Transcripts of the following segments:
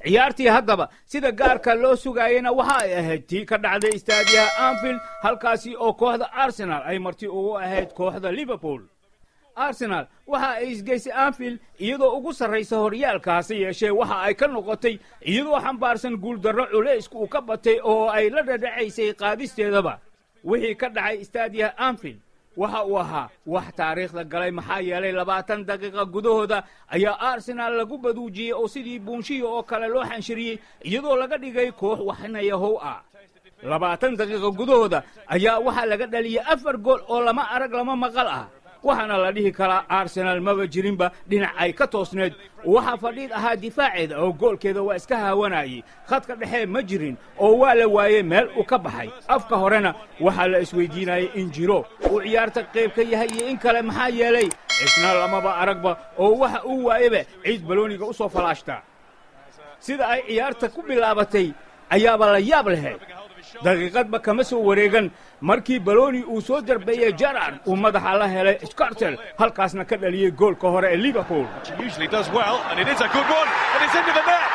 ciyaartii haddaba sida gaarka loo sugayena waxa ay ahayd tii ka dhacday istaadiyaha Anfield halkaasi oo kooxda Arsenal ay marti ugu ahayd kooxda Liverpool. Arsenal waxa ay isgeysay Anfield iyadoo ugu sarreysa horyaalkaasi yeeshee waxa ay ka noqotay iyadoo xambaarsan guuldarro culays uu ka batay oo ay la dhadhacaysay qaadisteedaba. wixii ka dhacay istaadiyaha Anfield waxa uu ahaa wax taariikhda galay maxaa yeelay 20 daqiiqo gudahooda ayaa Arsenal lagu baduujiyay oo sidii buunshiyo oo kale loo xanshiriyay iyadoo laga dhigay koox waxnaya how ah. 20 daqiiqo gudahooda ayaa waxa laga dhaliyay 4 gool oo lama arag lama maqal ah. waxaana la dhihi karaa Arsenal maba jirinba dhinac ay ka toosneed waxa fadhiid ahaa difaaceeda oo goolkeeda waa iska haawanayay khadka dhexe ma jirin oo waa la waayay meel uu ka baxay afka horena waxa la isweydiinayay in jiro uu ciyaarta qayb ka yahay iyo in kale maxaa yeelay isna lamaba aragba oo waxa uu waayaba ciid balooniga u soo falaashta sida ay ciyaarta ku bilaabatay ayaaba la yaab lahayd daqiiqadba kama soo wareegan markii balooni uu soo darbeeyay Gerrard uu madaxa la helay Skrtel halkaasna ka dhaliyay goolka hore ee Liverpool. Usually does well and it is a good one and it's into the net.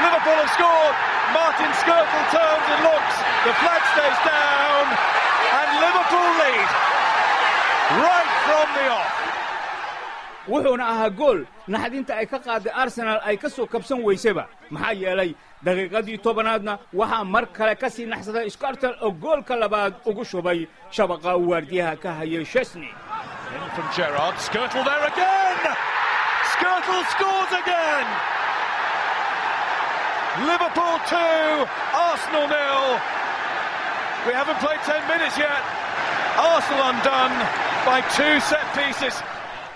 Liverpool have scored. Martin Skrtel turns and looks. The flag stays down and Liverpool lead right from the off. wuxuuna ahaa gool naxdinta ay ka qaaday Arsenal ay ka soo kabsan weysaba maxaa yeelay daqiiqadii 10aadna waxa mar kale ka sii naxsaday Skrtel oo goolka labaad ugu shubay shabaqa waardiyaha ka hayay Chesney. In from Gerrard, Skrtel there again. Skrtel scores again. Liverpool 2, Arsenal 0. We haven't played 10 minutes yet. Arsenal undone by 2 set pieces.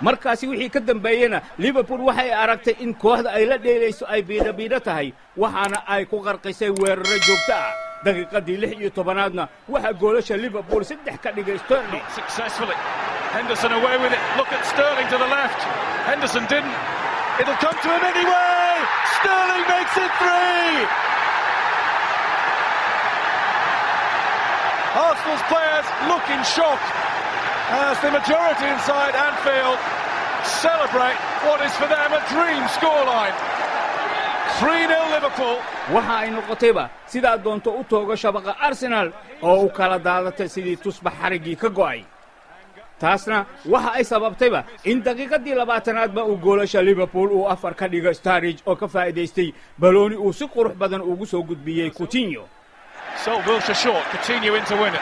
markaasi wixii ka dambeeyena Liverpool waxay aragtay in kooxda ay la dheelayso ay biidha tahay waxaana ay ku qarqisay weeraro joogto ah daqiiqadii 16aadna waxa goolasha Liverpool 3 ka dhigay Sterling successfully. Henderson away with it. Look at Sterling to the left. Henderson didn't. It'll come to him anyway. Sterling makes it 3. Arsenal's players look in shock as the majority inside Anfield celebrate what is for them a dream scoreline. 3-0 Liverpool. waxa ay noqotayba sidaa doonto u toogo shabaqa Arsenal oo u kala daadatay sidii tusbax xarigii ka go'ay taasna waxa ay sababtayba in daqiiqadii 20aadba uu goolasha Liverpool uu 4 ka dhigo Sturridge oo ka faa'iideystay balooni uu si qurux badan ugu soo gudbiyay Coutinho. So Wilshere short, Coutinho in to win it.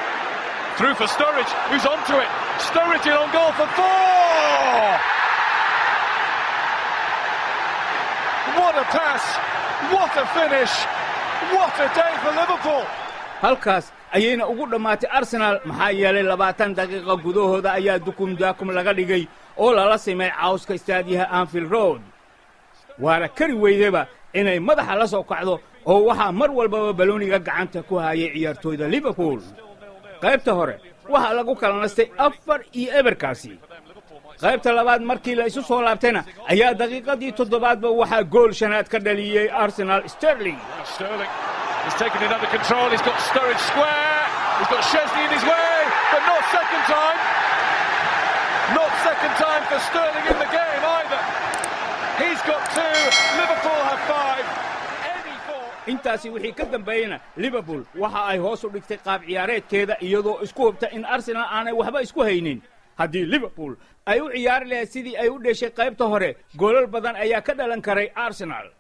Through for Sturridge, who's onto it. Sturridge in on goal for 4! What a pass! What a finish! What a day for Liverpool! halkaas ayayna ugu dhamaatay Arsenal maxaa yeelay 20 daqiiqo gudahooda ayaa daakum laga dhigay oo lala simay cawska istaadiyaha Anfield Road. waana kari weydaba inay madaxa la soo kacdo oo waxa mar walba balooniga gacanta ku hayay ciyaartooyda Liverpool. qaybta hore waxa lagu kala nastay 4-0 kaasi qaybta labaad markii la isu soo laabtayna ayaa daqiiqadii 7aadba waxa gool shanaad ka dhaliyay Arsenal Sterling. He's taken it under control. He's got Sturridge square. He's got Chesney in his way, but not second time. Not second time for Sterling in the game either. He's got 2. Liverpool have 5. intaasi wixii ka dambeeyna Liverpool waxa ay hoos u dhigtay qaab ciyaareedkeeda iyadoo isku hubta in Arsenal aanay waxba isku haynin haddii Liverpool ay u ciyaari lahayd sidii ay u dhashay qaybta hore goolal badan ayaa ka dhalan karay Arsenal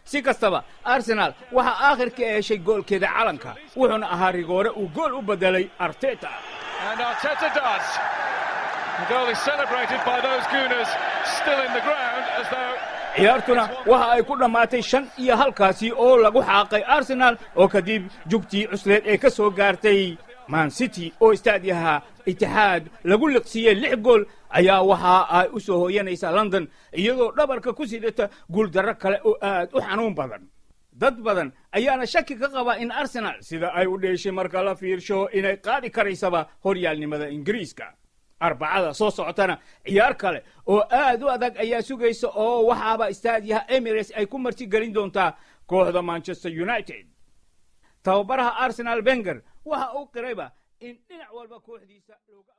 si kastaba Arsenal waxa aakhirkii ay heshay goolkeeda calanka wuxuuna ahaa rigoore uu gool u bedelay Arteta and Arteta does. The goal is celebrated by those Gooners still in the ground as though ciyaartuna waxa ay ku dhamaatay 5 kaasi oo lagu xaaqay Arsenal oo kadib jugtii cusleed ee ka soo gaartay Man City oo istaadiyaha Etihad lagu liqsiyay 6 gool ayaa waxa ay u soo hooyanaysaa London iyadoo dhabarka ku sidata gool darro kale oo aad u xanuun badan dad badan ayaana shaki ka qaba in Arsenal sida ay u dheeshay marka la fiirsho inay qaadi karaysaba horyaalnimada Ingiriiska. arbacada soo socotana ciyaar kale oo aad u adag ayaa sugaysa oo waxaaba istaadiyaha Emirates ay ku marti galin doontaa kooxda Manchester United. tababaraha Arsenal Wenger waxa uu qirayba in dhinac walba kooxdiisa looga